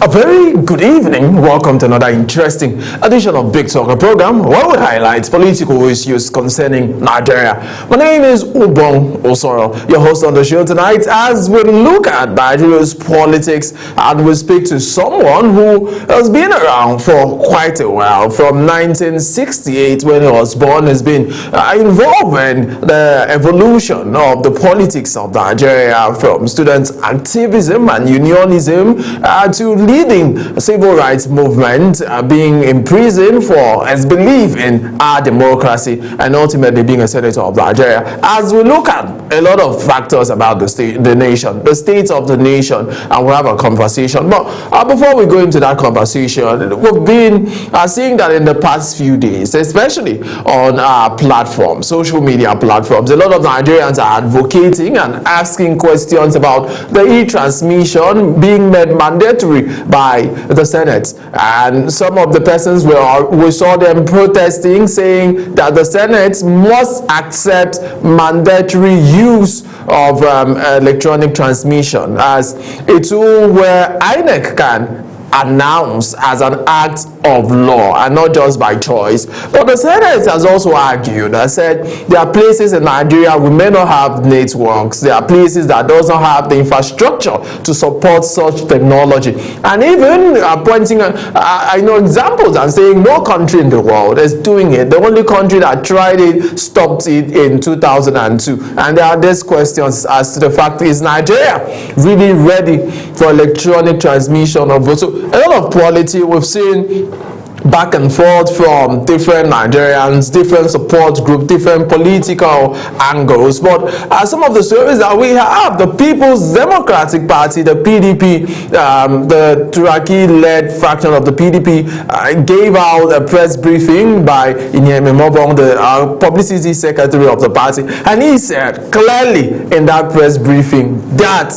A very good evening. Welcome to another interesting edition of Big Talker program where we highlight political issues concerning Nigeria. My name is Ubong Osoro, your host on the show tonight, as we look at Nigeria's politics and we speak to someone who has been around for quite a while. From 1968, when he was born, has been involved in the evolution of the politics of Nigeria, from student activism and unionism to leading a civil rights movement, being imprisoned for his belief in our democracy, and ultimately being a senator of Nigeria. As we look at a lot of factors about the state of the nation, and we'll have a conversation. But before we go into that conversation, we've been seeing that in the past few days, especially on our platforms, social media platforms, a lot of Nigerians are advocating and asking questions about the e-transmission being made mandatory by the Senate. And some of the persons we saw them protesting, saying that the Senate must accept mandatory use of electronic transmission as a tool where INEC can announced as an act of law and not just by choice. But the Senate has also argued and said there are places in Nigeria we may not have networks, there are places that does not have the infrastructure to support such technology, and even pointing I know examples and saying no country in the world is doing it. The only country that tried it stopped it in 2002. And there are these questions as to the fact, is Nigeria really ready for electronic transmission of votes? So a lot of quality we've seen back and forth from different Nigerians, different support group, different political angles. But some of the stories that we have, the People's Democratic Party, the PDP, the Turaki-led faction of the PDP gave out a press briefing by Inyemi Mobong, the publicity secretary of the party, and he said clearly in that press briefing that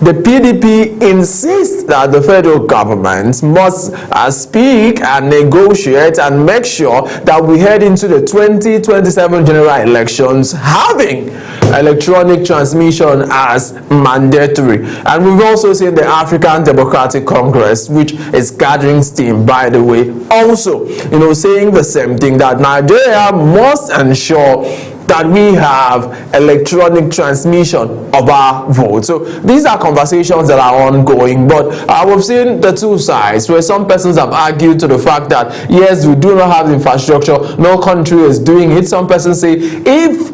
the PDP insists that the federal government must speak and negotiate and make sure that we head into the 2027 general elections having electronic transmission as mandatory. And we've also seen the African Democratic Congress, which is gathering steam, by the way, also, saying the same thing, that Nigeria must ensure that we have electronic transmission of our vote. So these are conversations that are ongoing, but we've seen the two sides, where some persons have argued to the fact that yes, we do not have the infrastructure, no country is doing it. Some persons say if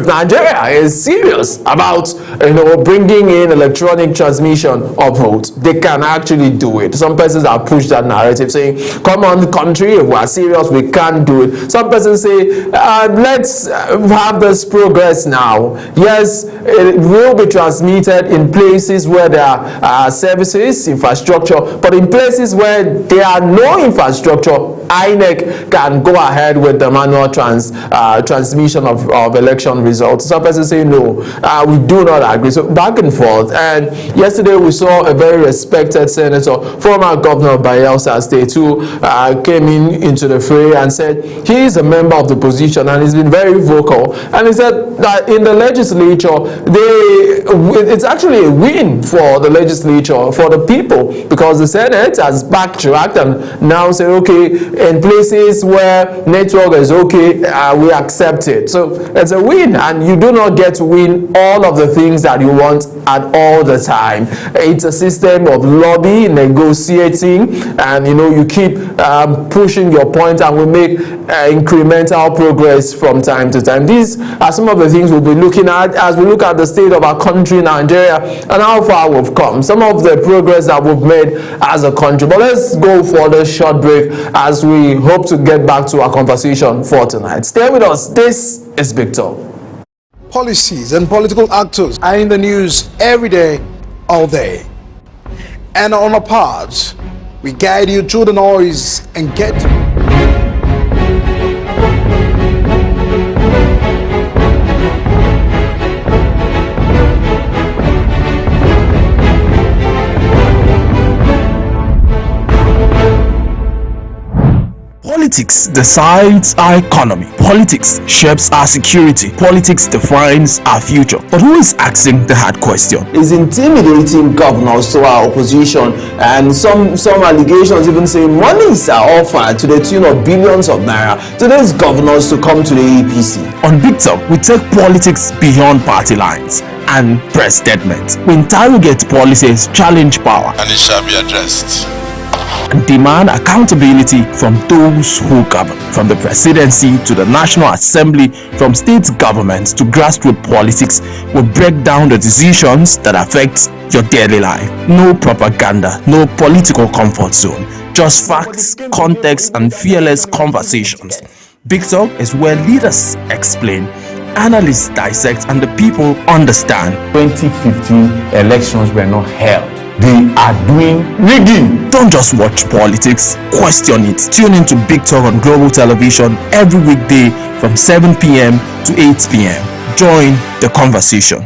Nigeria is serious about bringing in electronic transmission of votes, they can actually do it. Some persons have pushed that narrative, saying, come on country, if we are serious, we can do it. Some persons say, let's have this progress now. Yes, it will be transmitted in places where there are services, infrastructure, but in places where there are no infrastructure, INEC can go ahead with the manual transmission of election results. Some persons say no, we do not agree. So back and forth. And yesterday we saw a very respected senator, former governor of Bayelsa State, who came into the fray and said he is a member of the opposition and he's been very vocal. And he said that in the legislature, it's actually a win for the legislature, for the people, because the Senate has backtracked and now said, okay, in places where network is okay, we accept it. So it's a win, and you do not get to win all of the things that you want at all the time. It's a system of lobby, negotiating, and you keep pushing your point, and we make incremental progress from time to time. These are some of the things we'll be looking at as we look at the state of our country, Nigeria, and how far we've come, some of the progress that we've made as a country. But let's go for the short break as we hope to get back to our conversation for tonight. Stay with us. This is Big Talk. Policies and political actors are in the news every day, all day. And on our part, we guide you through the noise and get Politics decides our economy. Politics shapes our security. Politics defines our future. But who is asking the hard question? Is intimidating governors to our opposition, and some allegations even say monies are offered to the tune of billions of naira to these governors to come to the APC. On Big Talk, we take politics beyond party lines and press statements. We interrogate policies, challenge power, and it shall be addressed, and demand accountability from those who govern. From the presidency to the National Assembly, from state governments to grassroots politics, we break down the decisions that affect your daily life. No propaganda, no political comfort zone, just facts, context, and fearless conversations. Big Talk is where leaders explain, analysts dissect, and the people understand. 2015 elections were not held. They are doing rigging. Don't just watch politics, question it. Tune in to Big Talk on Global Television every weekday from 7 p.m. to 8 p.m. Join the conversation.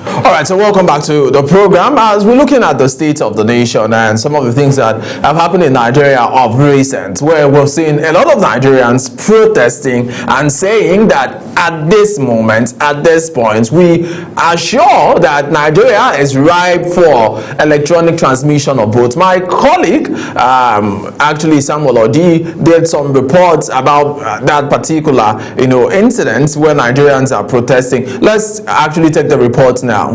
Alright, so welcome back to the program as we're looking at the state of the nation and some of the things that have happened in Nigeria of recent, where we've seen a lot of Nigerians protesting and saying that at this moment, at this point, we are sure that Nigeria is ripe for electronic transmission of votes. My colleague, actually Samuel Odi, did some reports about that particular, incident where Nigerians are protesting. Let's actually take the reports now.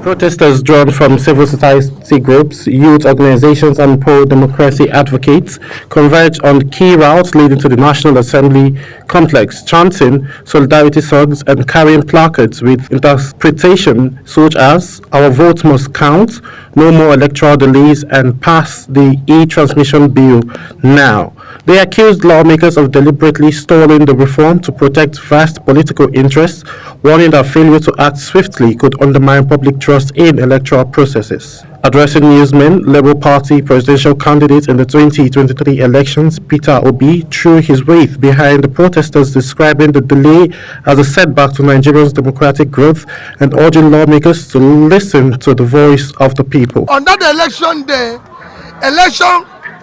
Protesters drawn from civil society groups, youth organizations and pro-democracy advocates converged on key routes leading to the National Assembly complex, chanting solidarity songs and carrying placards with interpretation such as "Our votes must count," "No more electoral delays," and "Pass the e-transmission bill now." They accused lawmakers of deliberately stalling the reform to protect vast political interests, warning that failure to act swiftly could undermine public trust in electoral processes. Addressing newsmen, Labour Party presidential candidate in the 2023 elections, Peter Obi, threw his weight behind the protesters, describing the delay as a setback to Nigeria's democratic growth and urging lawmakers to listen to the voice of the people. On that election day,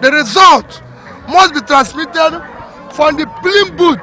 the result must be transmitted from the polling booth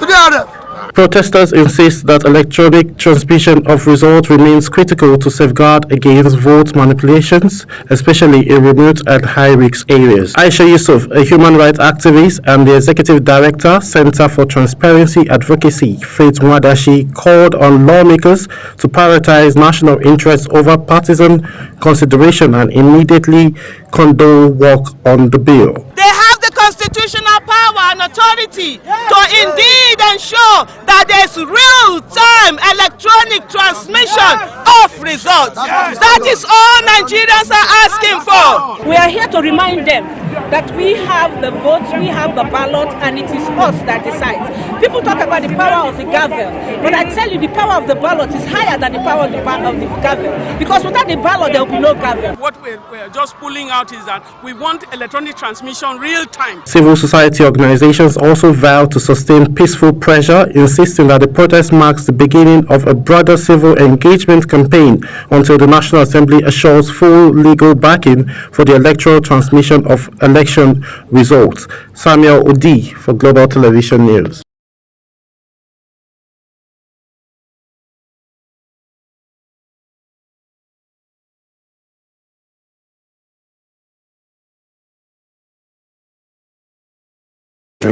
to the RF. Protesters insist that electronic transmission of results remains critical to safeguard against vote manipulations, especially in remote and high-risk areas. Aisha Yusuf, a human rights activist and the executive director, Center for Transparency Advocacy, Faith Mwadashi, called on lawmakers to prioritize national interests over partisan consideration and immediately condone work on the bill. They have the constitutional power and authority to indeed ensure that there's real-time electronic transmission of results. That is all Nigerians are asking for. We are here to remind them that we have the votes, we have the ballot, and it is us that decides. People talk about the power of the gavel, but I tell you the power of the ballot is higher than the power of the gavel, because without the ballot there will be no gavel. What we're just pulling out is that we want electronic transmission real time. Civil society organizations also vowed to sustain peaceful pressure, insisting that the protest marks the beginning of a broader civil engagement campaign until the National Assembly assures full legal backing for the electoral transmission of election results. Samuel Odi for Global Television News.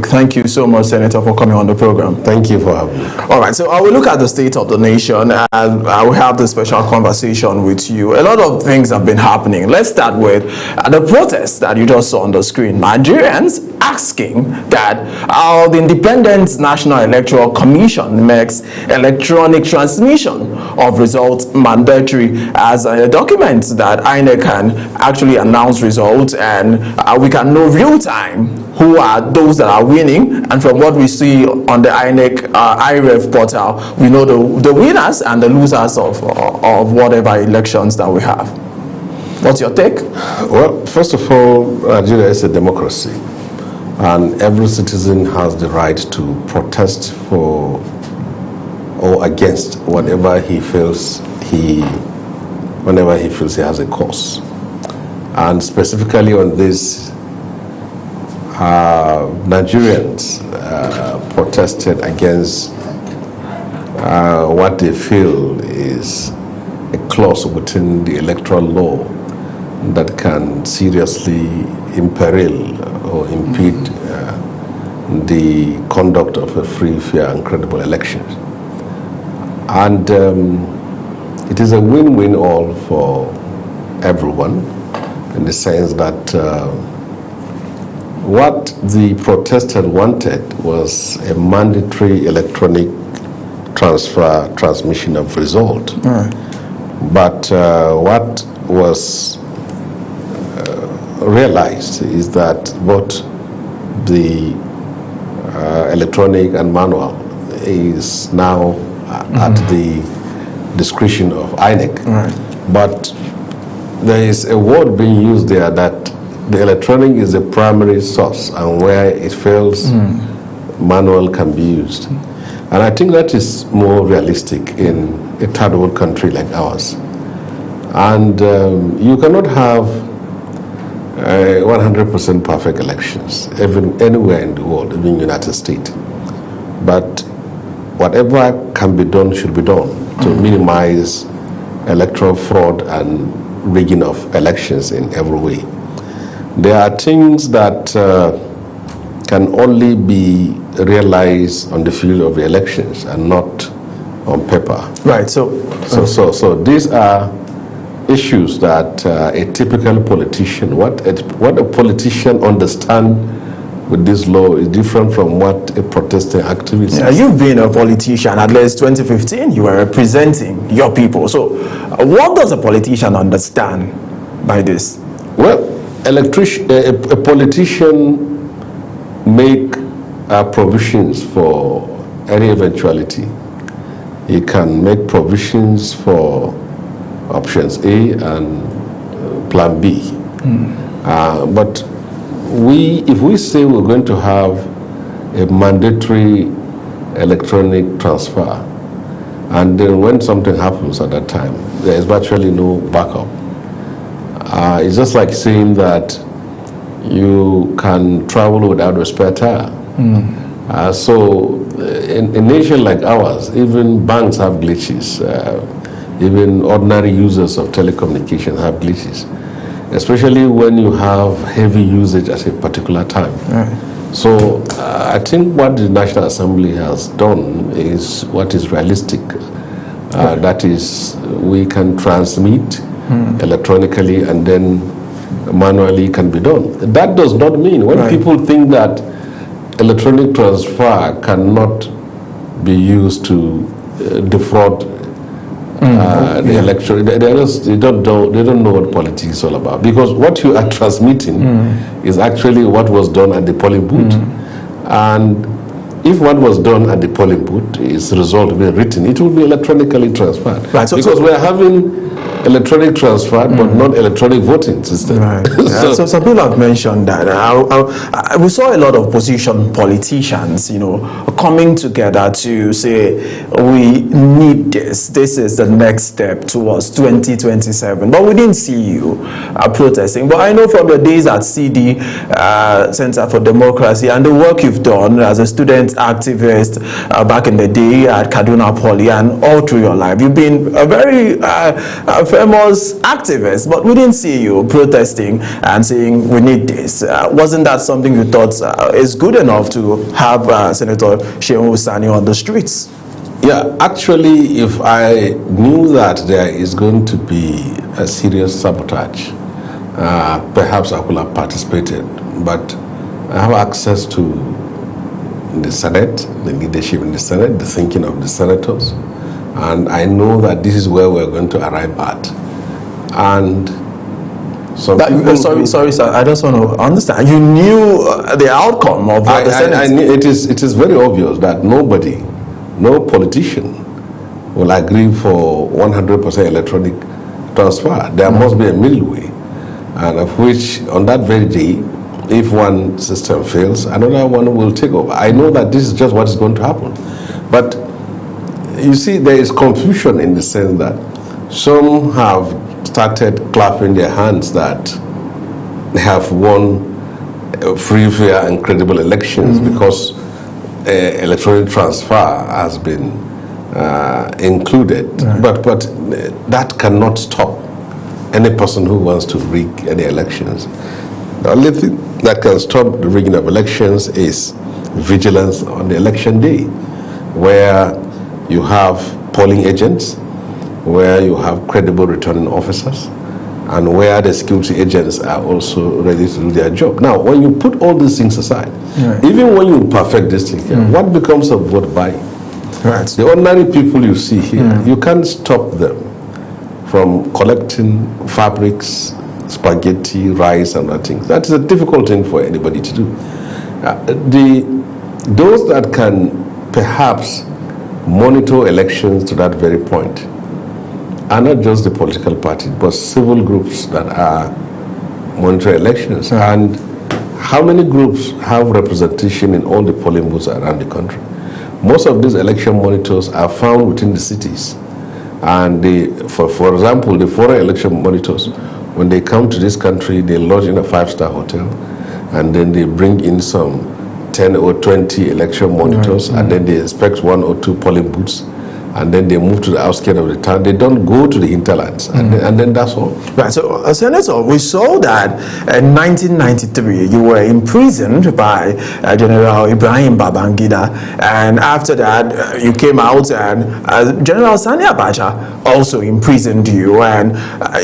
Thank you so much, Senator, for coming on the program. Thank you for having me. All right, so I will look at the state of the nation and I will have this special conversation with you. A lot of things have been happening. Let's start with the protests that you just saw on the screen. Nigerians asking that the Independent National Electoral Commission makes electronic transmission of results mandatory as a document that INEC can actually announce results and we can know real time who are those that are winning, and from what we see on the INEC IREF portal, we know the winners and the losers of whatever elections that we have. What's your take? Well, first of all, Nigeria is a democracy, and every citizen has the right to protest for or against whatever he feels he whenever he feels he has a cause. And specifically on this, Nigerians protested against what they feel is a clause within the electoral law that can seriously imperil or impede the conduct of a free, fair, and credible election. And it is a win-win all for everyone, in the sense that what the protesters wanted was a mandatory electronic transmission of result. But what was realized is that both the electronic and manual is now at the discretion of INEC. But there is a word being used there that the electronic is the primary source, and where it fails, manual can be used. And I think that is more realistic in a third world country like ours. And you cannot have 100% perfect elections, even anywhere in the world, even in the United States. But whatever can be done should be done to minimize electoral fraud and rigging of elections in every way. There are things that can only be realized on the field of the elections and not on paper. Right. So these are issues that a typical politician, what a politician understands with this law is different from what a protesting activist is. You've been a politician, at least 2015, you were representing your people. So what does a politician understand by this? Well, a politician make provisions for any eventuality. He can make provisions for options A and plan B. But if we say we're going to have a mandatory electronic transfer, and then when something happens at that time, there is virtually no backup. It's just like saying that you can travel without a spare tire. So in a nation like ours, even banks have glitches. Even ordinary users of telecommunications have glitches, especially when you have heavy usage at a particular time. So I think what the National Assembly has done is what is realistic. That is, we can transmit electronically and then manually can be done. That does not mean when people think that electronic transfer cannot be used to defraud the election. They don't know what politics is all about, because what you are transmitting is actually what was done at the polling booth. And if what was done at the polling booth is result being written, it will be electronically transferred. Because we are having electronic transfer, but not electronic voting system. So some people have mentioned that. We saw a lot of opposition politicians, coming together to say we need this. This is the next step towards 2027. But we didn't see you protesting. But I know from the days at CD, Center for Democracy, and the work you've done as a student activist back in the day at Kaduna Poly and all through your life, you've been a very famous activist, but we didn't see you protesting and saying we need this. Wasn't that something you thought is good enough to have Senator SHEHU SANI on the streets? Yeah, actually, if I knew that there is going to be a serious sabotage, perhaps I would have participated. But I have access to the Senate, the leadership in the Senate, the thinking of the senators, and I know that this is where we're going to arrive at. And sorry, sir. I just want to understand. You knew the outcome of what the Senate. I knew, it is very obvious that no politician will agree for 100% electronic transfer. There must be a middle way, and of which on that very day, if one system fails, another one will take over. I know that this is just what is going to happen. But you see, there is confusion in the sense that some have started clapping their hands that they have won free, fair, and credible elections because electronic transfer has been included. But that cannot stop any person who wants to rig any elections. The only thing that can stop the rigging of elections is vigilance on the election day, where you have polling agents, where you have credible returning officers, and where the security agents are also ready to do their job. Now, when you put all these things aside, even when you perfect this thing, what becomes of vote buying? Right. The ordinary people you see here, you can't stop them from collecting fabrics, spaghetti, rice, and other things. That is a difficult thing for anybody to do. Those that can perhaps monitor elections to that very point are not just the political parties, but civil groups that are monitoring elections. And how many groups have representation in all the polling booths around the country? Most of these election monitors are found within the cities. And for example, the foreign election monitors, when they come to this country, they lodge in a 5-star hotel, and then they bring in some 10 or 20 election monitors, and then they inspect 1 or 2 polling booths, and then they move to the outskirts of the town. They don't go to the hinterlands, and then that's all. Right. So, Senator, we saw that in 1993 you were imprisoned by General Ibrahim Babangida, and after that you came out, and General SANI also imprisoned you, and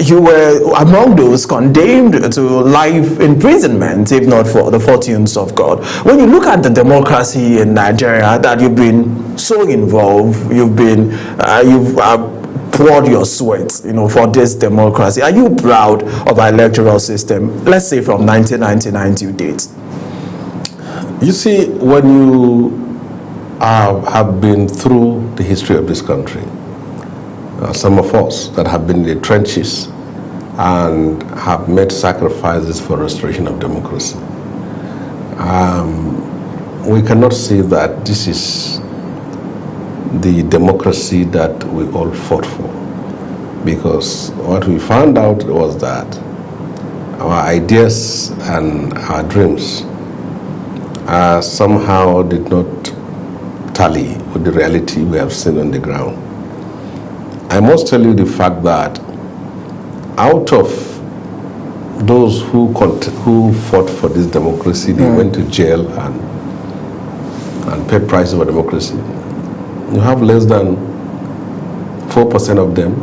you were among those condemned to life imprisonment, if not for the fortunes of God. When you look at the democracy in Nigeria that you've been so involved, you've poured your sweat, for this democracy. Are you proud of our electoral system? Let's say from 1999 to date. You see, when you have been through the history of this country, some of us that have been in the trenches and have made sacrifices for restoration of democracy, we cannot say that this is the democracy that we all fought for, because what we found out was that our ideas and our dreams somehow did not tally with the reality we have seen on the ground. I must tell you the fact that out of those who fought for this democracy, they went to jail and paid prices for democracy. You have less than 4% of them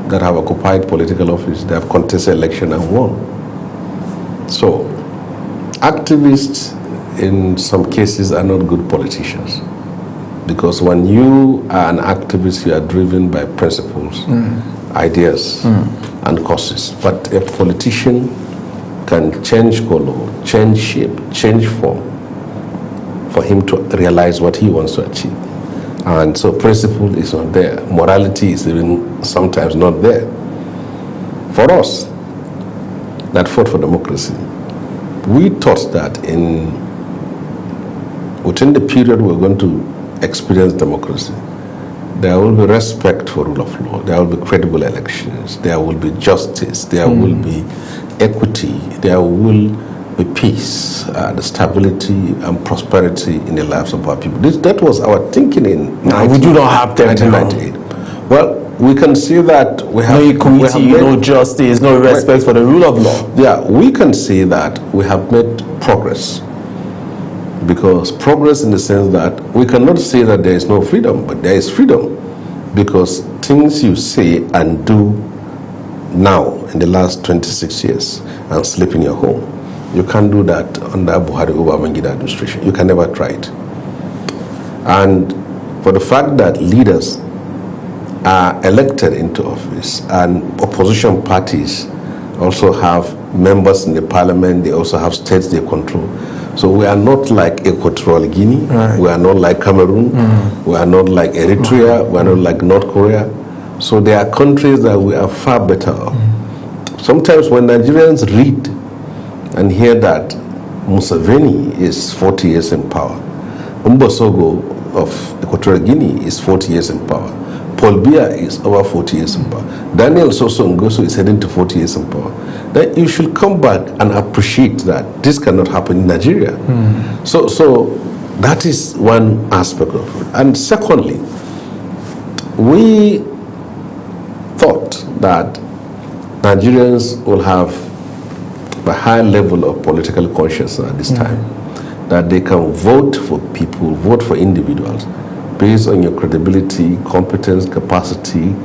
that have occupied political office. They have contested election and won. So, activists in some cases are not good politicians, because when you are an activist, you are driven by principles, ideas, and causes. But a politician can change color, change shape, change form for him to realize what he wants to achieve. And so principle is not there. Morality is even sometimes not there. For us that fought for democracy, we thought that within the period we're going to experience democracy, there will be respect for rule of law, there will be credible elections, there will be justice, there will be equity, there will be peace, the stability and prosperity in the lives of our people. That was our thinking in we do not have 1998. Well, we can see that we have no equity, no justice, no respect for the rule of law. Yeah, we can see that we have made progress. Because progress in the sense that we cannot say that there is no freedom, but there is freedom. Because things you say and do now in the last 26 years and sleep in your home, you can't do that under Buhari Babangida administration. You can never try it. And for the fact that leaders are elected into office and opposition parties also have members in the parliament, they also have states they control. So we are not like Equatorial Guinea, we are not like Cameroon, we are not like Eritrea, we are not like North Korea. So there are countries that we are far better off. Sometimes when Nigerians read and hear that Museveni is 40 years in power, Umbosogo of Equatorial Guinea is 40 years in power, Paul Biya is over 40 years in power. Daniel Soso Ngoso is heading to 40 years in power. Then you should come back and appreciate that this cannot happen in Nigeria. So that is one aspect of it. And secondly, we thought that Nigerians will have a high level of political consciousness at this time, that they can vote for people, vote for individuals, based on your credibility, competence, capacity,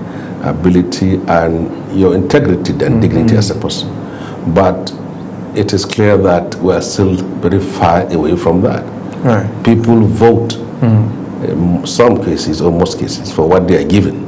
ability, and your integrity and dignity as a person. But it is clear that we are still very far away from that. Right. People vote, in some cases or most cases, for what they are given.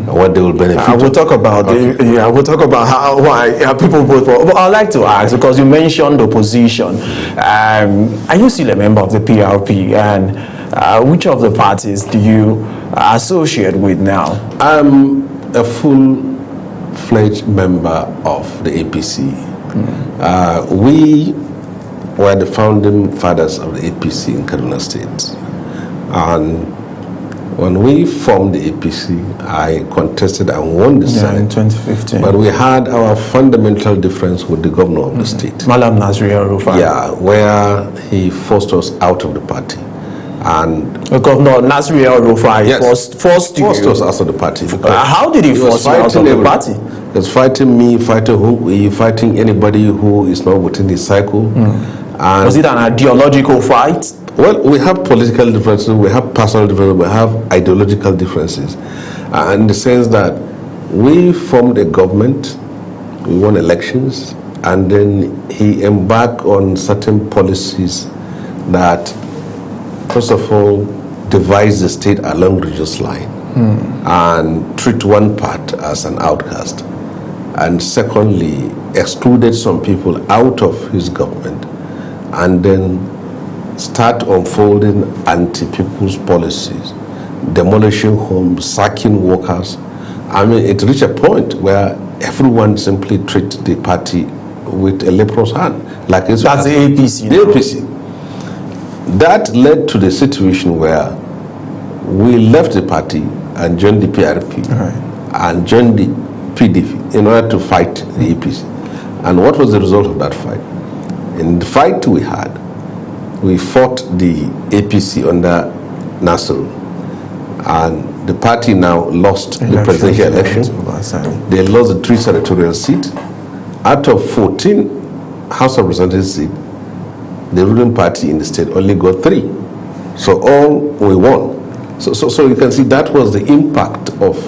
What they will benefit. We'll talk about we'll talk about why people vote for. But I'd like to ask, because you mentioned opposition. Are you still a member of the PRP, and which of the parties do you associate with now? I'm a full-fledged member of the APC. We were the founding fathers of the APC in Kaduna State, and when we formed the APC, I contested and won the Senate in 2015. But we had our fundamental difference with the governor of the state, Malam Nasir Rufai. Yeah, where he forced us out of the party. And Governor Nasir Rufai forced us out of the party. How did he force you out of the party? He was fighting me, fighting anybody who is not within his cycle. And was it an ideological fight? Well, we have political differences, we have personal differences, we have ideological differences. In the sense that we formed a government, we won elections, and then he embarked on certain policies that, first of all, divide the state along religious line and treat one part as an outcast. And secondly, excluded some people out of his government, and then start unfolding anti-people's policies, demolishing homes, sacking workers. I mean, it reached a point where everyone simply treats the party with a leprous hand. Like it's That's the APC. The APC. That led to the situation where we left the party and joined the PRP and joined the PDP in order to fight the APC. And what was the result of that fight? In the fight we had, we fought the APC under Nasser, and the party now lost the presidential election. They lost the 3 senatorial seats. Out of 14 House of Representatives seats, the ruling party in the state only got 3. So all we won. So you can see that was the impact of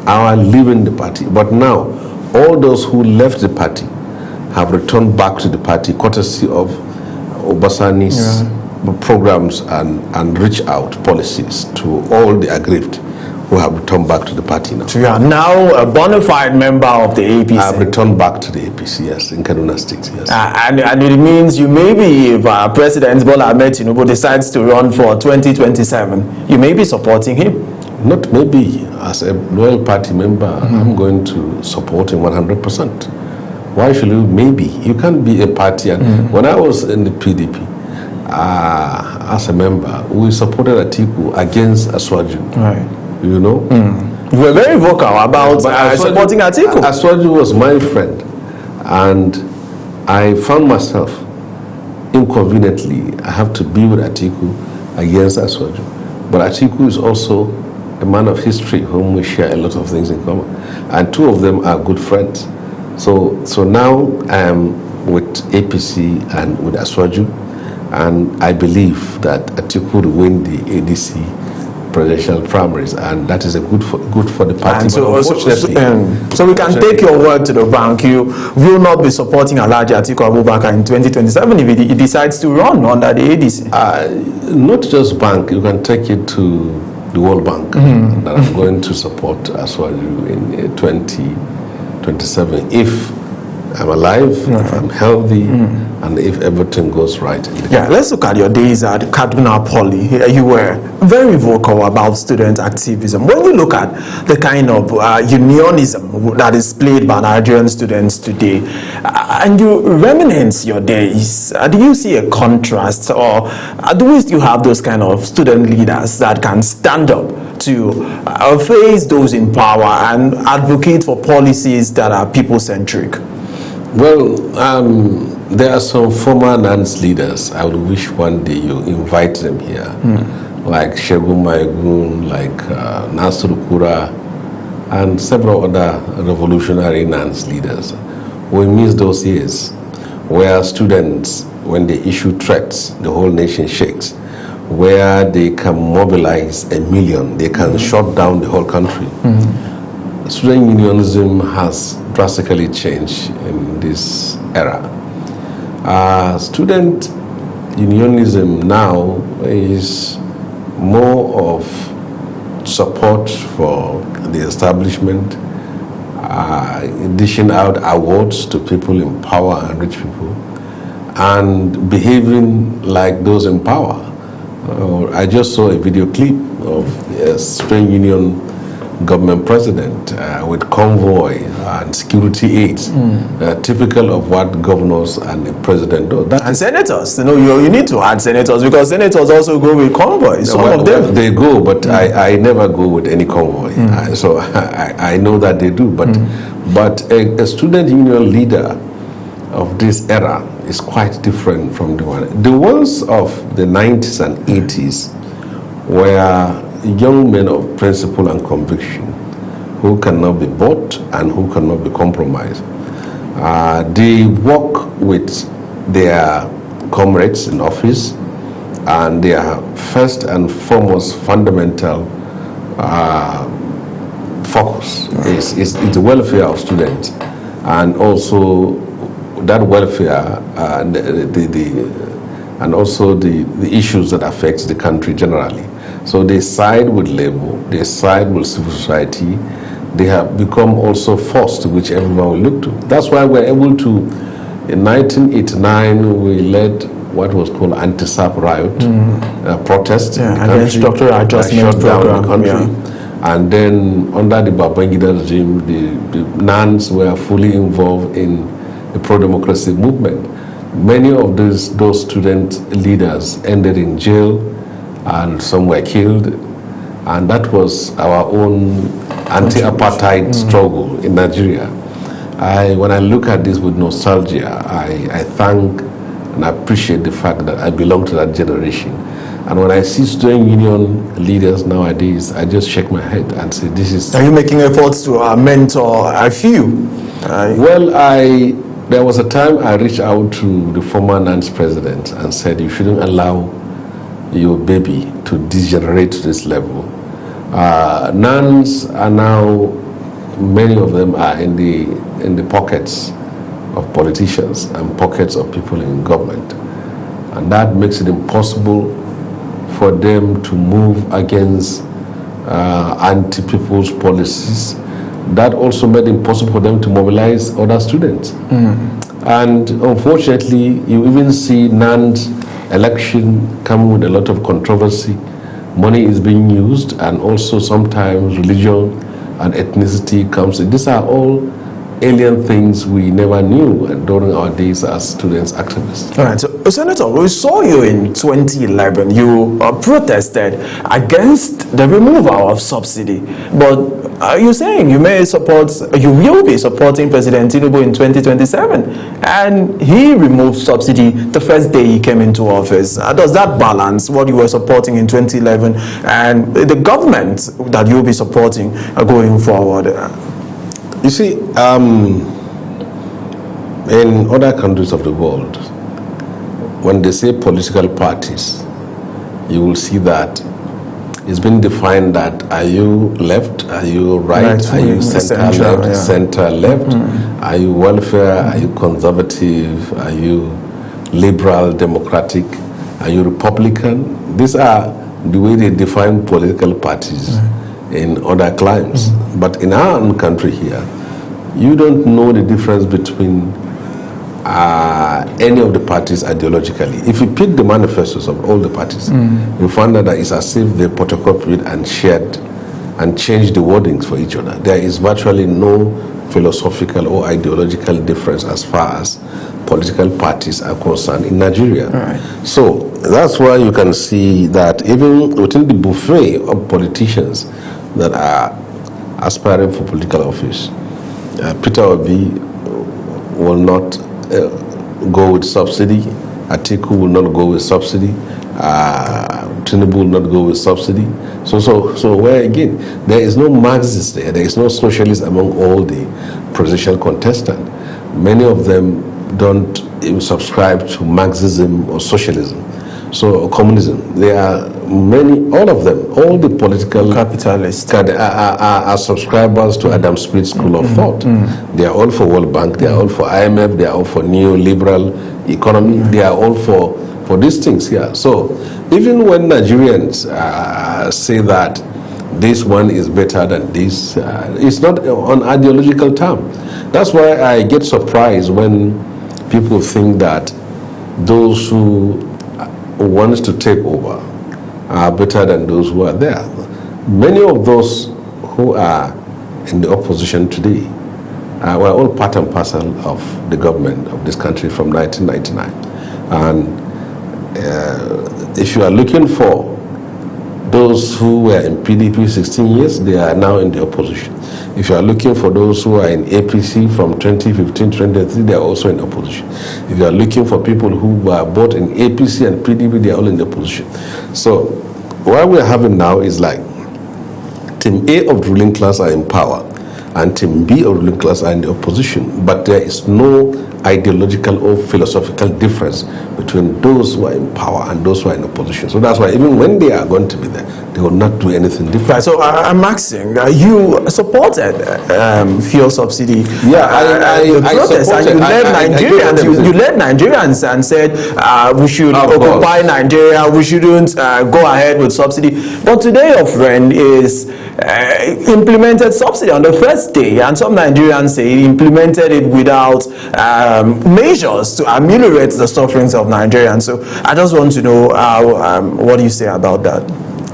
our leaving the party. But now, all those who left the party have returned back to the party courtesy of Obasani's programs and reach out policies to all the aggrieved who have returned back to the party now. So you are now a bona fide member of the APC. I have returned back to the APC, yes, in Kaduna State, yes. And it means you may be, if President Bola Ahmed Tinubu decides to run for 2027, you may be supporting him. Not maybe. As a loyal party member, I'm going to support him 100%. Why should you? Maybe. You can't be a party. And when I was in the PDP, as a member, we supported Atiku against Aswaju. Right. You know? You were very vocal about supporting Atiku. Aswaju was my friend. And I found myself, inconveniently, I have to be with Atiku against Aswaju. But Atiku is also a man of history whom we share a lot of things in common. And 2 of them are good friends. So now I am with APC and with Aswaju, and I believe that Atiku will win the ADC presidential primaries, and that is a good for the party. And so we can take your word to the bank. You will not be supporting Alhaji Atiku Abubakar in 2027 if he decides to run under the ADC. Not just bank, you can take it to the World Bank that I'm going to support Aswaju in 2027 if I'm alive, if I'm healthy, and if everything goes right. Let's look at your days at Kaduna Poly. You were very vocal about student activism. When you look at the kind of unionism that is played by Nigerian students today, and you reminisce your days, do you see a contrast, or do we still have those kind of student leaders that can stand up to face those in power and advocate for policies that are people-centric? Well, there are some former NANS leaders. I would wish one day you invite them here, like SHEHU, like Nasru Kura, and several other revolutionary NANS leaders. We miss those years where students, when they issue threats, the whole nation shakes, where they can mobilize 1 million, they can shut down the whole country. Student unionism has drastically changed in this era. Student unionism now is more of support for the establishment, dishing out awards to people in power and rich people, and behaving like those in power. I just saw a video clip of a student union government president with convoy and security aids, typical of what governors and the president do. And senators, you need to add senators, because senators also go with convoys. Some of them. They go, but I never go with any convoy. So I know that they do. But a student union leader of this era is quite different from the one. The ones of the 90s and 80s were young men of principle and conviction who cannot be bought and who cannot be compromised. They work with their comrades in office, and their first and foremost fundamental focus is the welfare of students, and also that welfare and also the issues that affect the country generally. So they side with labor, they side with civil society. They have become also forced, which everyone will look to. That's why we're able to, in 1989, we led what was called anti-SAP riot, protest in the against structural adjustment shut down the country. And then under the Babangida regime, the NANs were fully involved in the pro-democracy movement. Many of those student leaders ended in jail, and some were killed, and that was our own anti-apartheid struggle in Nigeria. When I look at this with nostalgia, I thank and appreciate the fact that I belong to that generation. And when I see student union leaders nowadays, I just shake my head and say, this is... Are you making efforts to mentor a few? Well, there was a time I reached out to the former NANS president and said, you shouldn't allow your baby to degenerate to this level. NANs are now, many of them are in the pockets of politicians and pockets of people in government. And that makes it impossible for them to move against anti-people's policies. That also made it impossible for them to mobilize other students. And unfortunately, you even see NAN's election come with a lot of controversy. Money is being used, and also sometimes religion and ethnicity comes in. These are all alien things we never knew during our days as students activists. All right, so Senator, we saw you in 2011. You protested against the removal of subsidy, but you're saying you will be supporting President Tinubu in 2027, and he removed subsidy the first day he came into office. Does that balance what you were supporting in 2011 and the government that you'll be supporting going forward? You see, in other countries of the world, when they say political parties, you will see that it's been defined that are you left, are you right, are you center left, center left, are you welfare, are you conservative, are you liberal, democratic, are you Republican? These are the way they define political parties in other climes. But in our own country here, you don't know the difference between any of the parties ideologically. If you pick the manifestos of all the parties, you find that it's as if they photocopied and shared and changed the wordings for each other. There is virtually no philosophical or ideological difference as far as political parties are concerned in Nigeria. So that's why you can see that even within the buffet of politicians that are aspiring for political office, Peter Obi will not go with subsidy, Atiku will not go with subsidy, Tinubu will not go with subsidy. So where again, there is no Marxist there is no socialist among all the presidential contestants. Many of them don't even subscribe to Marxism or socialism, so communism. There are many, all of them, all the political capitalists are subscribers to Adam Smith's school of thought. They are all for World Bank, they are all for IMF, they are all for neoliberal economy, they are all for these things here. So even when Nigerians say that this one is better than this, it's not on ideological term. That's why I get surprised when people think that those who want to take over are better than those who are there. Many of those who are in the opposition today were all part and parcel of the government of this country from 1999. And if you are looking for those who were in PDP 16 years, they are now in the opposition. If you are looking for those who are in APC from 2015 to 2023, they are also in opposition. If you are looking for people who were both in APC and PDP, they are all in the opposition. So what we are having now is like Team A of the ruling class are in power and Team B of the ruling class are in the opposition. But there is no ideological or philosophical difference between those who are in power and those who are in opposition. So that's why even when they are going to be there, they will not do anything different. Right, so I'm asking, you supported fuel subsidy. Yeah, I supported. You led Nigerians and said we should occupy Nigeria, we shouldn't go ahead with subsidy. But today your friend is implemented subsidy on the first day, and some Nigerians say he implemented it without measures to ameliorate the sufferings of Nigerians. So I just want to know what do you say about that?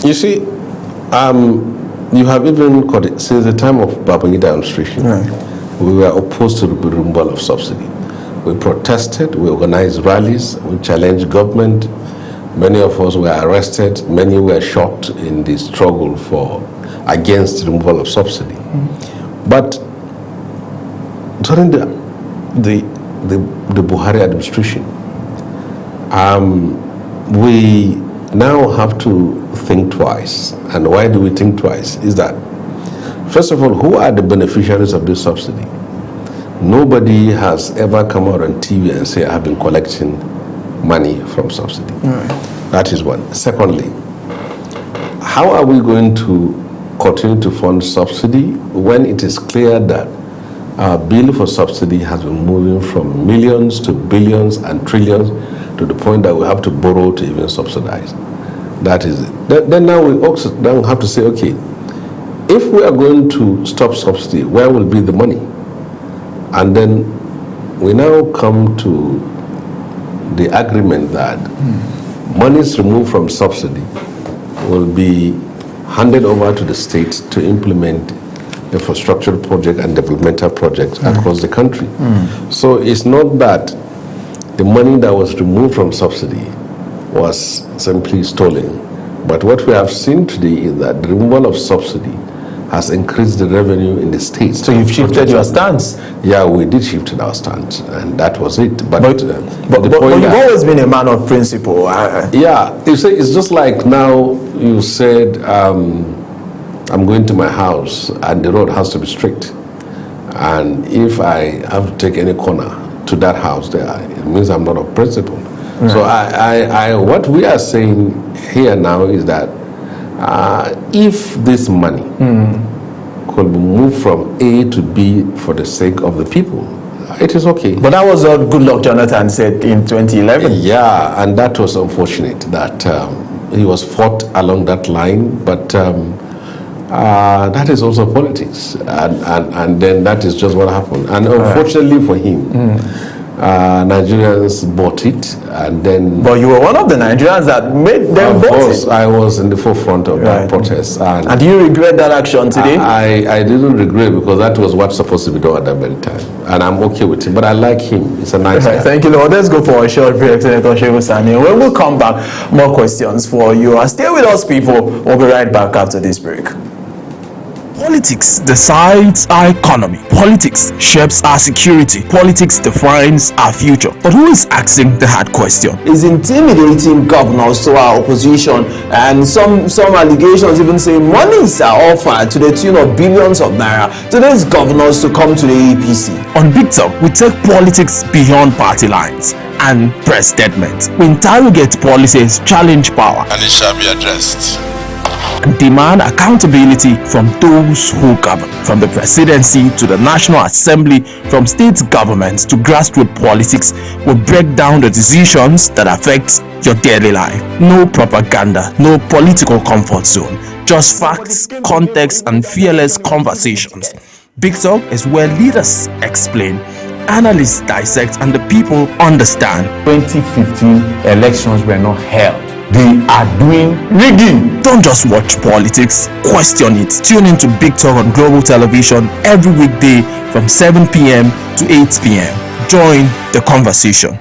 You see, you have even got it since the time of Babangida administration. Right. We were opposed to the removal of subsidy. We protested, we organized rallies, we challenged government. Many of us were arrested, many were shot in the struggle against the removal of subsidy. But during the Buhari administration, we now have to think twice. And why do we think twice? Is that, first of all, who are the beneficiaries of this subsidy? Nobody has ever come out on TV and say, I have been collecting money from subsidy. Right. That is one. Secondly, how are we going to continue to fund subsidy when it is clear that our bill for subsidy has been moving from millions to billions and trillions to the point that we have to borrow to even subsidize? That is it. Then now we also have to say, okay, if we are going to stop subsidy, where will be the money? And then we now come to the agreement that monies removed from subsidy will be handed over to the states to implement infrastructure project and developmental projects across the country. So it's not that the money that was removed from subsidy was simply stolen. But what we have seen today is that the removal of subsidy has increased the revenue in the states. So you've shifted your stance? Yeah, we did shift our stance, and that was it. But you've always been a man of principle. Yeah, you say it's just like now you said, I'm going to my house and the road has to be strict. And if I have to take any corner to that house there, it means I'm not of principle. Right. So what we are saying here now is that if this money could be moved from A to B for the sake of the people, it is okay. But that was what Goodluck Jonathan said in 2011. Yeah, and that was unfortunate that he was fought along that line, but that is also politics, and then that is just what happened. And unfortunately for him, Nigerians bought it, and then. But you were one of the Nigerians that made them vote. Of course, I was in the forefront of that protest. And do you regret that action today? I didn't regret, because that was what's supposed to be done at that very time, and I'm okay with him. But I like him; it's a nice guy. Thank you, Lord. Let's go for a short break, Senator SHEHU SANI. When we'll come back, more questions for you. Stay with us, people. We'll be right back after this break. Politics decides our economy. Politics shapes our security. Politics defines our future. But who is asking the hard question? Is intimidating governors to our opposition, and some allegations even say monies are offered to the tune of billions of naira to these governors to come to the APC. On Big Talk, we take politics beyond party lines and press statements. We interrogate policies, challenge power, and it shall be addressed. And demand accountability from those who govern, from the presidency to the National Assembly, from state governments to grassroots politics. We break down the decisions that affect your daily life. No propaganda, no political comfort zone, just facts, context, and fearless conversations. Big Talk is where leaders explain, analysts dissect, and the people understand. 2015 elections were not held. They are doing rigging. Don't just watch politics, question it. Tune into Big Talk on Global Television every weekday from 7 p.m. to 8 p.m. Join the conversation.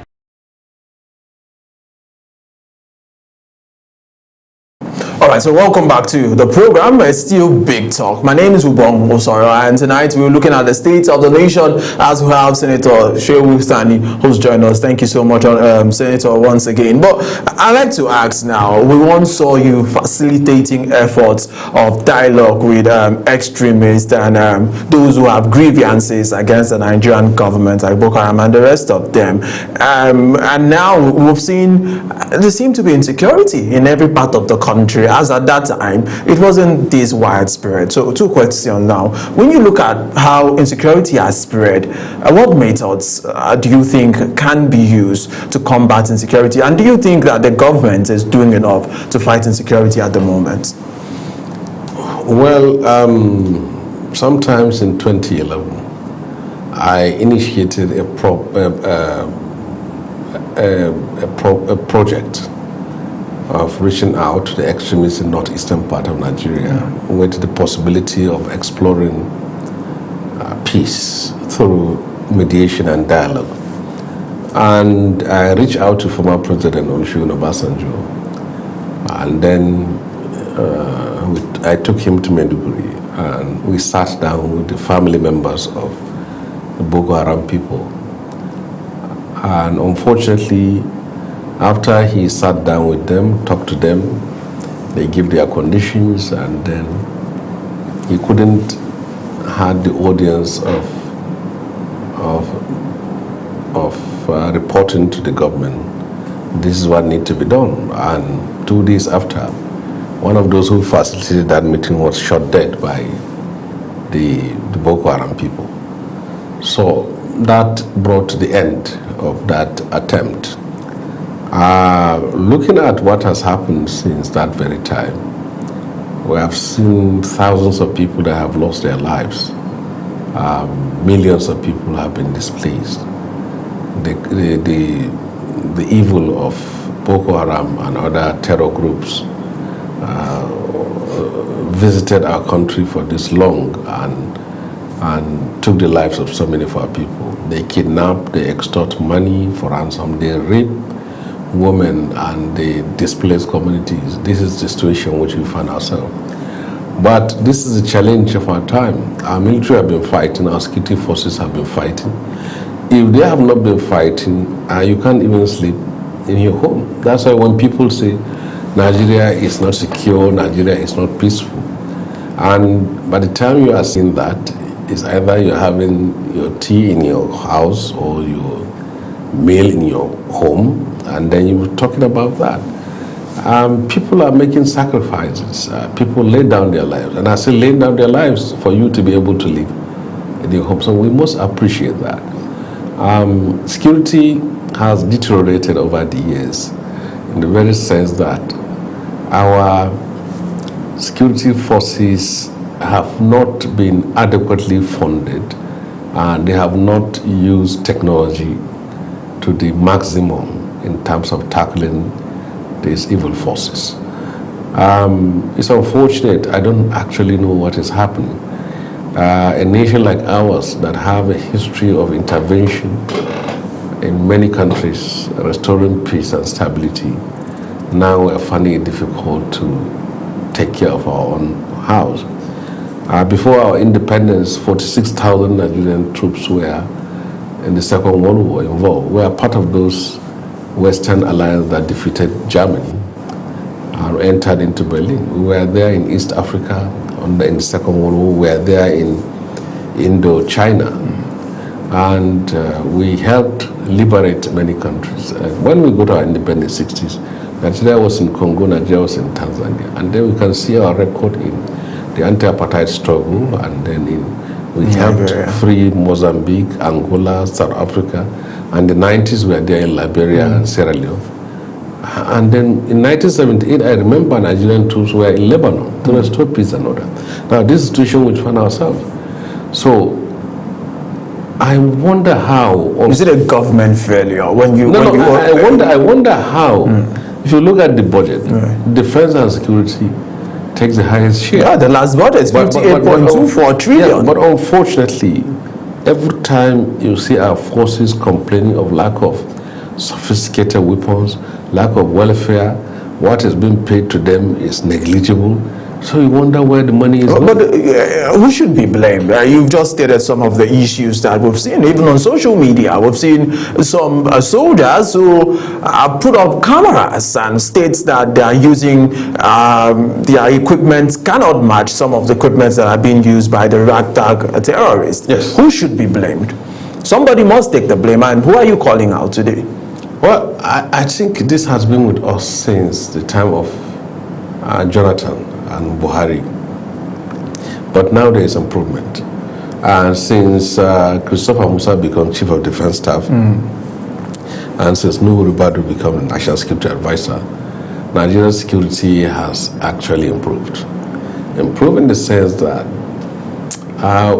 Alright, so welcome back to the program. It's still Big Talk. My name is Ubong Osoro, and tonight we're looking at the state of the nation as we have Senator SHEHU SANI who's joined us. Thank you so much, Senator, once again. But I'd like to ask now, we once saw you facilitating efforts of dialogue with extremists and those who have grievances against the Nigerian government, like Boko Haram and the rest of them. And now we've seen there seems to be insecurity in every part of the country, as at that time it wasn't this widespread. So two questions now. When you look at how insecurity has spread, what methods do you think can be used to combat insecurity, and do you think that the government is doing enough to fight insecurity at the moment? Well, sometimes in 2011 I initiated a project of reaching out to the extremists in northeastern part of Nigeria with the possibility of exploring peace through mediation and dialogue. And I reached out to former President Olusegun Obasanjo, and then I took him to Maiduguri, and we sat down with the family members of the Boko Haram people. And unfortunately, after he sat down with them, talked to them, they give their conditions, and then he couldn't have the audience of reporting to the government. This is what needs to be done. And 2 days after, one of those who facilitated that meeting was shot dead by the Boko Haram people. So that brought to the end of that attempt. Looking at what has happened since that very time, we have seen thousands of people that have lost their lives. Millions of people have been displaced. The evil of Boko Haram and other terror groups visited our country for this long and took the lives of so many of our people. They kidnap, they extort money for ransom, they rape women, and they displace communities. This is the situation in which we find ourselves. But this is a challenge of our time. Our military have been fighting, our security forces have been fighting. If they have not been fighting, you can't even sleep in your home. That's why when people say Nigeria is not secure, Nigeria is not peaceful, and by the time you are seeing that, it's either you're having your tea in your house or your meal in your home, and then you're talking about that. People are making sacrifices. People lay down their lives, and I say lay down their lives for you to be able to live in your home. So we must appreciate that. Security has deteriorated over the years in the very sense that our security forces have not been adequately funded, and they have not used technology to the maximum in terms of tackling these evil forces. It's unfortunate. I don't actually know what is happening. A nation like ours that have a history of intervention in many countries, restoring peace and stability, now we're finding it difficult to take care of our own house. Before our independence, 46,000 Nigerian troops were in the Second World War involved. We are part of those Western alliance that defeated Germany and entered into Berlin. We were there in East Africa in the Second World War. We were there in Indochina. And we helped liberate many countries. When we got our independence in the 60s, Nigeria was in Congo, Nigeria was in Tanzania. And then we can see our record in the anti-apartheid struggle, and then we helped free Mozambique, Angola, South Africa, and in the 90s we were there in Liberia and Sierra Leone. And then in 1978, I remember Nigerian troops were in Lebanon to restore peace and order. Now this situation we find ourselves. So I wonder how. Is it a government failure when you? I wonder how. If you look at the budget, defense and security takes the highest share. Yeah, the last budget is 58.24 trillion. Yeah, but unfortunately, every time you see our forces complaining of lack of sophisticated weapons, lack of welfare, what is being paid to them is negligible. So you wonder where the money is going. But who should be blamed? You've just stated some of the issues that we've seen, even on social media. We've seen some soldiers who put up cameras and states that they are using their equipment cannot match some of the equipment that are being used by the ragtag terrorists. Yes. Who should be blamed? Somebody must take the blame, and who are you calling out today? Well, I think this has been with us since the time of Jonathan and Buhari, but now there is improvement. Since Christopher Musa became Chief of Defense Staff, and since Nuhu Ribadu became the National Security Advisor, Nigerian security has actually improved. Improved in the sense that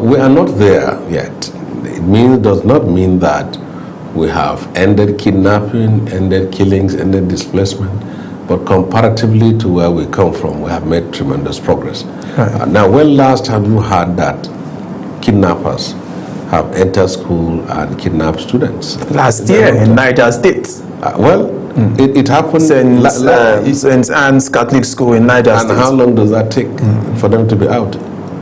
we are not there yet. It does not mean that we have ended kidnapping, ended killings, ended displacement. But comparatively to where we come from, we have made tremendous progress. Right. Now, when last have you heard that kidnappers have entered school and kidnapped students? Last year in Niger State. It happened St. Anne's Catholic School in Niger State. And how long does that take for them to be out?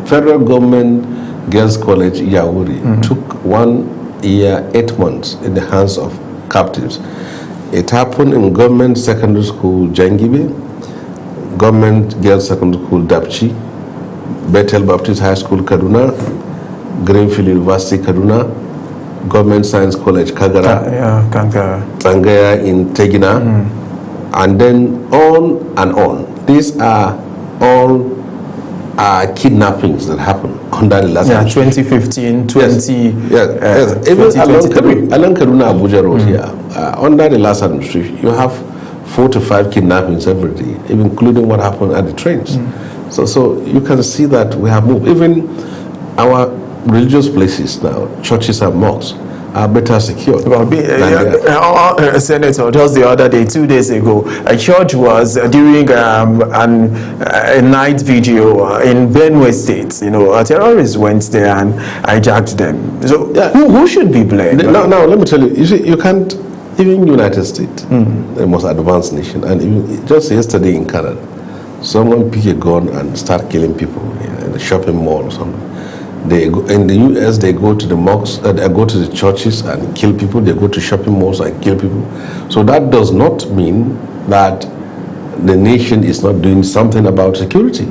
Federal government Girls College Yauri took 1 year, 8 months in the hands of captives. It happened in government secondary school Jangibe, government girls secondary school Dapchi, Bethel Baptist High School Kaduna, Greenfield University Kaduna, government science college Kagara, Tangaya in Tegina, and then on and on. These are all kidnappings that happened under the last 2015, 20, yes. Even along Kaduna Abuja Road here, under the last administration, you have 4 to 5 kidnappings every day, including what happened at the trains. So you can see that we have moved. Even our religious places now, churches and mosques, are better secured. Senator, just the other day, 2 days ago, a church was doing a night video in Benue State. A terrorist went there and hijacked them. So who should be blamed? Now, let me tell you, see, you can't, even United States, the most advanced nation, and even just yesterday in Canada, someone pick a gun and start killing people in a shopping mall or something. In the US, they go to the mosques, they go to the churches and kill people. They go to shopping malls and kill people. So that does not mean that the nation is not doing something about security.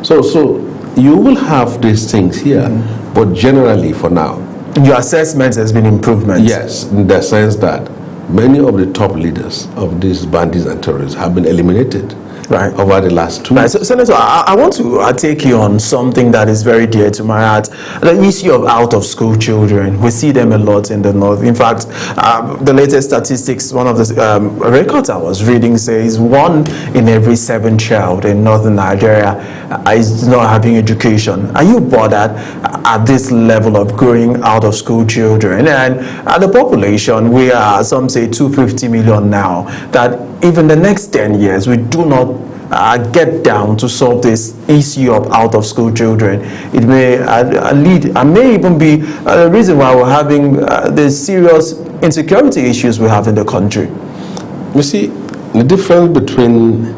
So you will have these things here, but generally for now. Your assessment has been improvement. Yes, in the sense that many of the top leaders of these bandits and terrorists have been eliminated. right, over the last 2 years. So, Senator, I want to take you on something that is very dear to my heart, the issue of out-of-school children. We see them a lot in the north. In fact, the latest statistics, one of the records I was reading says 1 in every 7 child in northern Nigeria is not having education. Are you bothered at this level of growing out-of-school children? And the population, we are, some say 250 million now, that even the next 10 years, we do not get down to solve this issue of out-of-school children. It may lead, and may even be the reason why we're having the serious insecurity issues we have in the country. You see, the difference between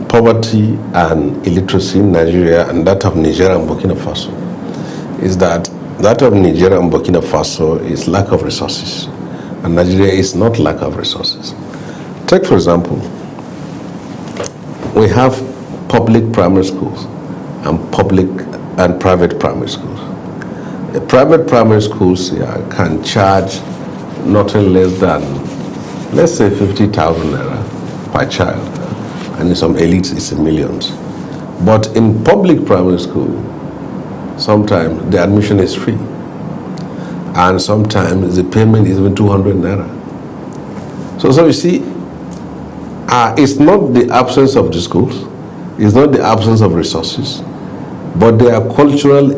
poverty and illiteracy in Nigeria and that of Nigeria and Burkina Faso is that of Nigeria and Burkina Faso is lack of resources, and Nigeria is not lack of resources. Take, for example, we have public primary schools and public and private primary schools. The private primary schools can charge nothing less than, let's say, 50,000 naira per child, and in some elites it's in millions. But in public primary school, sometimes the admission is free, and sometimes the payment is even 200 naira. So you see, it's not the absence of the schools, it's not the absence of resources, but there are cultural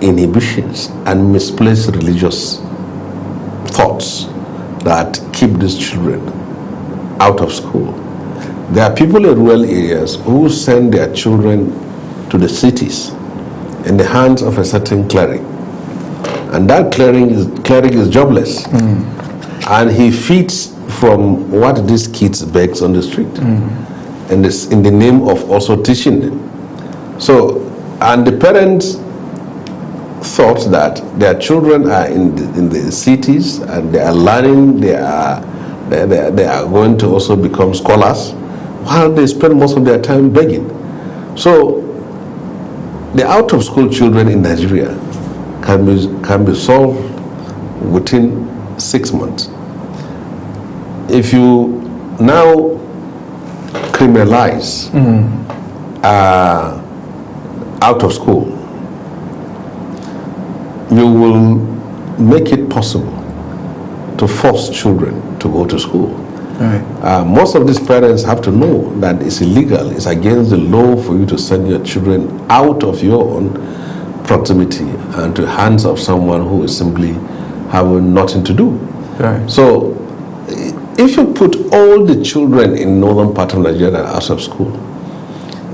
inhibitions and misplaced religious thoughts that keep these children out of school. There are people in rural areas who send their children to the cities in the hands of a certain cleric, and that cleric is jobless, and he feeds from what these kids begs on the street, and this in the name of also teaching them. So, and the parents thought that their children are in the cities and they are learning, they are going to also become scholars, while they spend most of their time begging. So the out-of-school children in Nigeria can be solved within 6 months. If you now criminalize out of school, you will make it possible to force children to go to school. Right. Most of these parents have to know that it's illegal, it's against the law for you to send your children out of your own proximity and to hands of someone who is simply having nothing to do. Right. So if you put all the children in northern part of Nigeria out of school,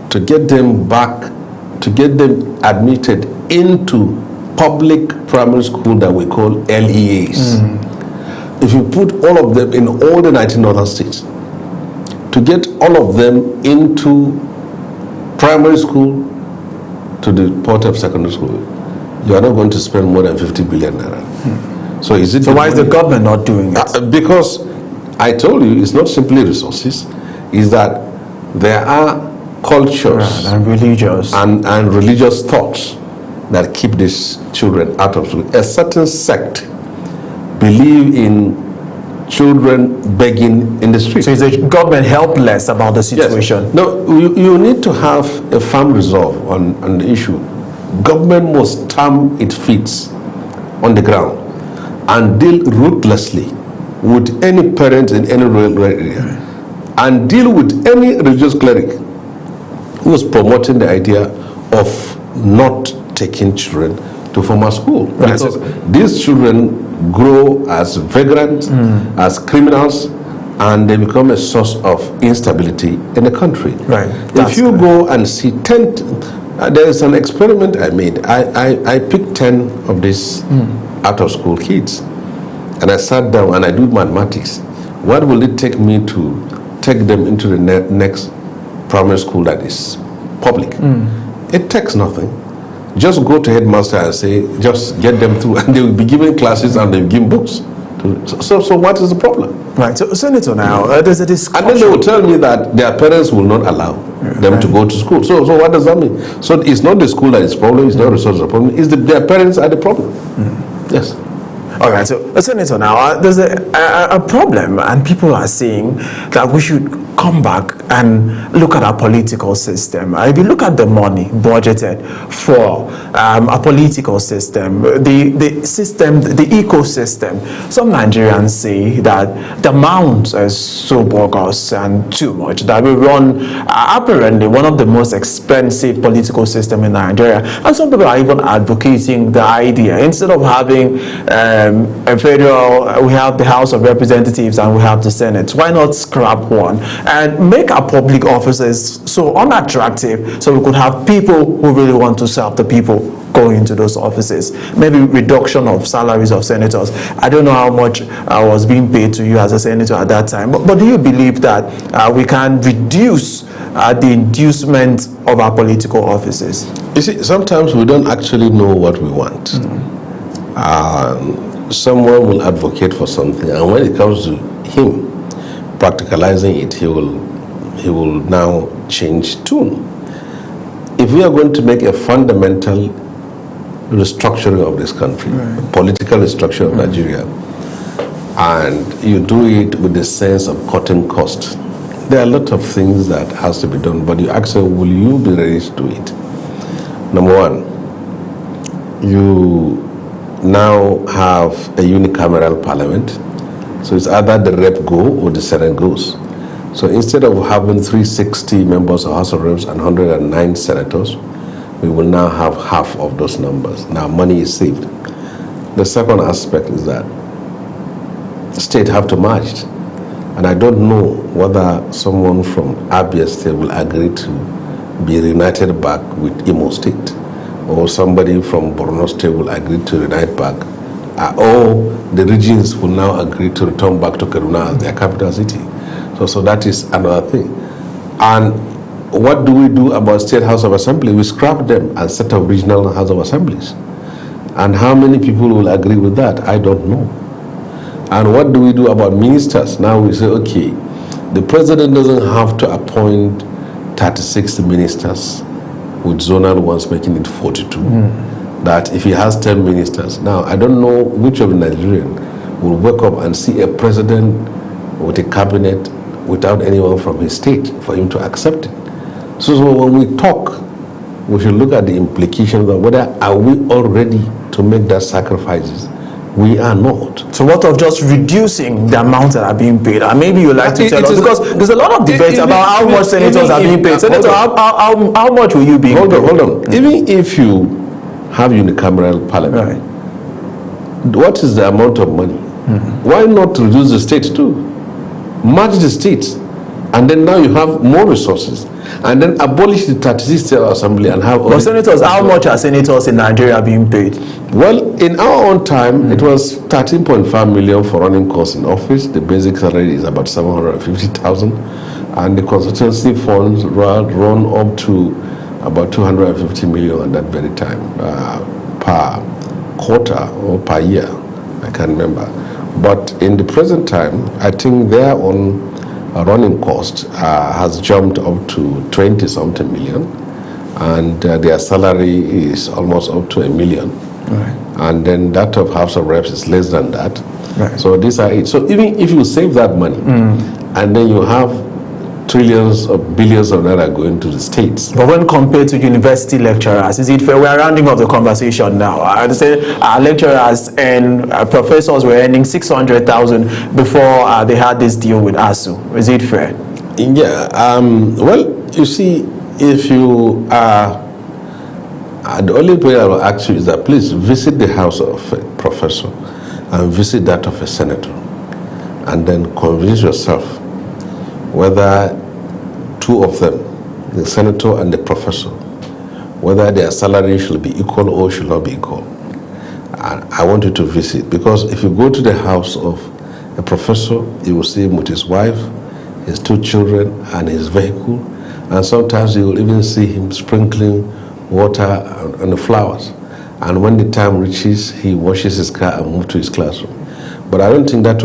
to get them back, to get them admitted into public primary school that we call LEAs, if you put all of them in all the 19 northern states, to get all of them into primary school to the point of secondary school, you are not going to spend more than 50 billion naira. So is it? So why is the government not doing it? Because I told you, it's not simply resources, is that there are cultures and religious and religious thoughts that keep these children out of school. A certain sect believe in children begging in the street. So is the government helpless about the situation? Yes. No, you need to have a firm resolve on the issue. Government must stamp its feet on the ground and deal ruthlessly with any parent in any rural area, and deal with any religious cleric who is promoting the idea of not taking children to formal school. Right. Because these children grow as vagrants, as criminals, and they become a source of instability in the country. Right. If you go and see 10, there is an experiment I made. I picked 10 of these out-of-school kids, and I sat down and I do mathematics. What will it take me to take them into the next primary school that is public? It takes nothing. Just go to headmaster and say, just get them through, and they will be given classes and they will give books. So what is the problem? Right. So Senator, now there's a discussion. And then they will tell me that their parents will not allow them to go to school. So what does that mean? So it's not the school that is the problem, it's not the resources the problem, it's their parents are the problem. Yes. All right, so Senator, now there's a problem, and people are saying that we should come back and look at our political system, if you look at the money budgeted for a political system, the system, the ecosystem, some Nigerians say that the amount is so bogus and too much, that we run apparently one of the most expensive political system in Nigeria. And some people are even advocating the idea, instead of having a federal, we have the House of Representatives and we have the Senate. Why not scrap one and make our public offices so unattractive, so we could have people who really want to serve the people going into those offices? Maybe reduction of salaries of senators. I don't know how much was being paid to you as a senator at that time, but do you believe that we can reduce the inducement of our political offices? You see, sometimes we don't actually know what we want. Someone will advocate for something, and when it comes to him practicalizing it, he will now change tune. If we are going to make a fundamental restructuring of this country, political restructure of Nigeria, and you do it with the sense of cutting costs, there are a lot of things that has to be done, but you ask them, will you be ready to do it? Number one, you now have a unicameral parliament, so it's either the rep go or the Senate goes. So instead of having 360 members of House of Reps and 109 senators, we will now have half of those numbers. Now money is saved. The second aspect is that states have to merge. And I don't know whether someone from Abia State will agree to be reunited back with Imo State, or somebody from Borno State will agree to reunite back, or the regions will now agree to return back to KADUNA as their capital city. So that is another thing. And what do we do about State House of Assembly? We scrap them and set up regional House of Assemblies. And how many people will agree with that? I don't know. And what do we do about ministers? Now we say, okay, the president doesn't have to appoint 36 ministers, with zonal ones making it 42. That if he has 10 ministers, now I don't know which of the Nigerian will wake up and see a president with a cabinet without anyone from his state for him to accept it. So when we talk, we should look at the implications of whether are we all ready to make that sacrifices. We are not. So what of just reducing the amount that are being paid? And maybe you like to tell us, because there's a lot of debate about how much senators are being paid. Senator, how much will you be paid? Hold on. Even if you have unicameral parliament, what is the amount of money? Why not reduce the states too? Merge the states, and then now you have more resources, and then abolish the 36 state assembly and have. But senators, how much are senators in Nigeria being paid? Well, in our own time, it was 13.5 million for running costs in office. The basic salary is about 750,000, and the constituency funds run up to about 250 million at that very time per quarter or per year. I can't remember. But in the present time, I think their own running cost has jumped up to 20-something million, and their salary is almost up to $1 million. And then that of House of Reps is less than that. So these are it. So even if you save that money, and then you have trillions or billions of naira going to the states. But when compared to university lecturers, is it fair? We are rounding up the conversation now. I'd say our lecturers and professors were earning 600,000 before they had this deal with ASU. Is it fair? Yeah. Well, you see, if you are, the only way I will ask you is that please visit the house of a professor and visit that of a senator, and then convince yourself whether two of them, the senator and the professor, whether their salary should be equal or should not be equal. I want you to visit, because if you go to the house of a professor, you will see him with his wife, his 2 children, and his vehicle, and sometimes you will even see him sprinkling water on the flowers. And when the time reaches, he washes his car and moves to his classroom. But I don't think that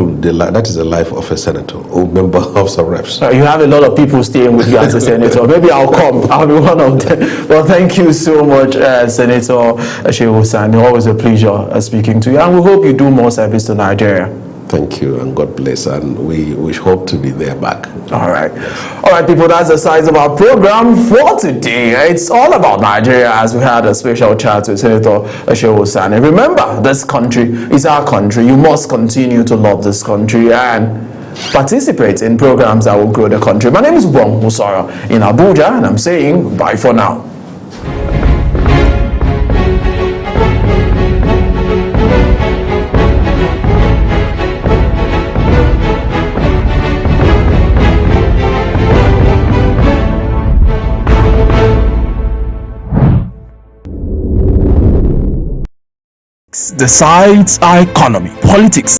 is the life of a senator or member of House of Reps. You have a lot of people staying with you as a senator. Maybe I'll come. I'll be one of them. Well, thank you so much, Senator SHEHU. Always a pleasure speaking to you. And we hope you do more service to Nigeria. Thank you, and God bless. And we hope to be there back. All right, people, that's the size of our program for today. It's all about Nigeria, as we had a special chat with Senator SHEHU. Remember, this country is our country. You must continue to love this country and participate in programs that will grow the country. My name is Ubong Musara in Abuja, and I'm saying bye for now. Decides our economy, politics,